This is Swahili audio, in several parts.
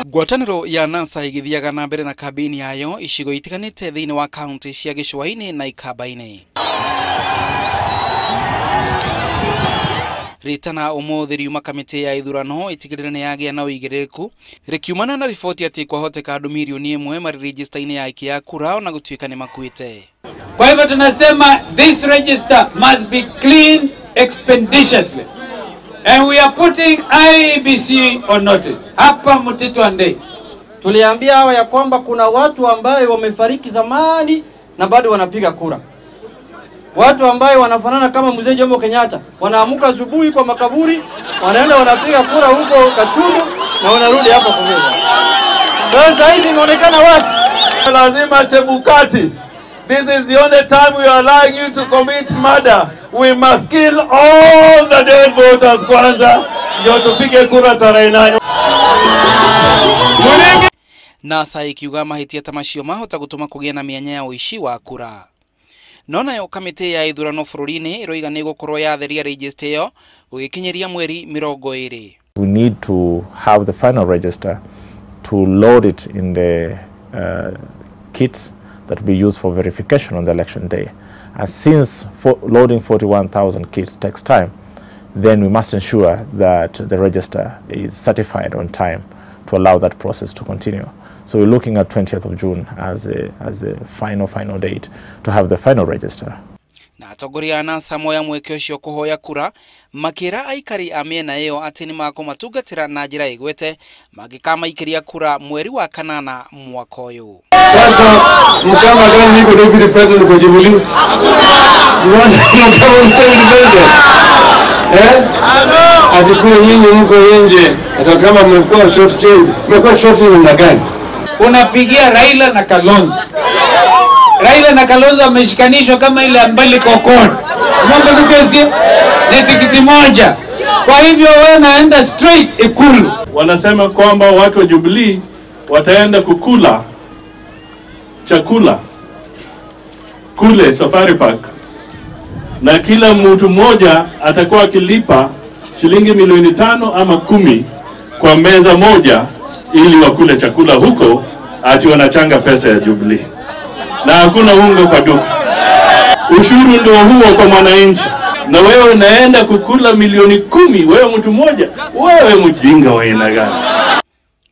Ngwatanĩro ya NASA igithiaga na mbere na kambĩini yayo icigo itiganite thĩinĩ wa kaunti cia Gicua-ini na Ikamba-ini. Ritana umuthi riuma kamiti ya ithurano itigirire yagĩa na uigiririku rikiumana na riboti ati kwahoteka andu milioni 1 mari register-ini ya ikie ya kura na gutuika ni makuite. Kwa hivyo tunasema this register must be clean expeditiously. And we are putting IEBC on notice. Hapa Mtito Andei. Tuliambia hawa ya kwamba kuna watu ambao wamefariki zamani na bado wanapiga kura. Watu ambao wanafanana kama mzee Jomo Kenyatta, wanaamuka asubuhi kwa makaburi, wanaenda wanapiga kura huko Katundu na wanarudi hapa kumeza. Sasa hizi inaonekana wazi. Lazima Chebukati. This is the only time we are allowing you to commit murder. We must kill all the dead voters kwanza ndio tupige kura tarehe 8. NASA ikiuga mahitia tamacio mahota gutuma kugia na mianya ya uishi wa kura. Nona yo kamiti ya ithurano bururi-ini iroiga ni gukorwo yatheria register yo gugikinyeria mweri 20. We need to have the final register to load it in the kits that will be used for verification on the election day. And since loading 41,000 kits takes time, then we must ensure that the register is certified on time to allow that process to continue. So we're looking at 20th of June as a final date to have the final register. Na Atongoria NASA moya mweke ucio kuhoya kura makira aikari a miena iyo ati ni makumatungatira na njira igwete magikamaikĩria kura mweri wa kanana mwaka uyu. Sasa mkama gani iko deputy president kwa Jubilee? You want mkama deputy president? Asikule nyinyi mko nje hata kama mmekuwa short change. Mmekuwa short change na gani? Unapigia Raila na Kalonzo. Raila na Kalonzo wameshikanishwa kama ile ambali kokoni. Mambo dukezi ni tikiti moja. Kwa hivyo wewe naenda straight Ikulu. Wanasema kwamba watu wa Jubilee wataenda kukula chakula kule Safari Park. Na kila mtu mmoja atakuwa akilipa shilingi milioni 5 ama 10 kwa meza moja ili wakule chakula huko ati wanachanga pesa ya Jubilee. Na hakuna unga kwa duka. Ushuru ndio huo kwa mwananchi. Na wewe unaenda kukula milioni 10 wewe mtu mmoja. Wewe mjinga wa aina gani?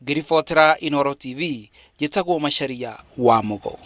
Girifotera Inooro TV jitagwo Masharia wa Mugo.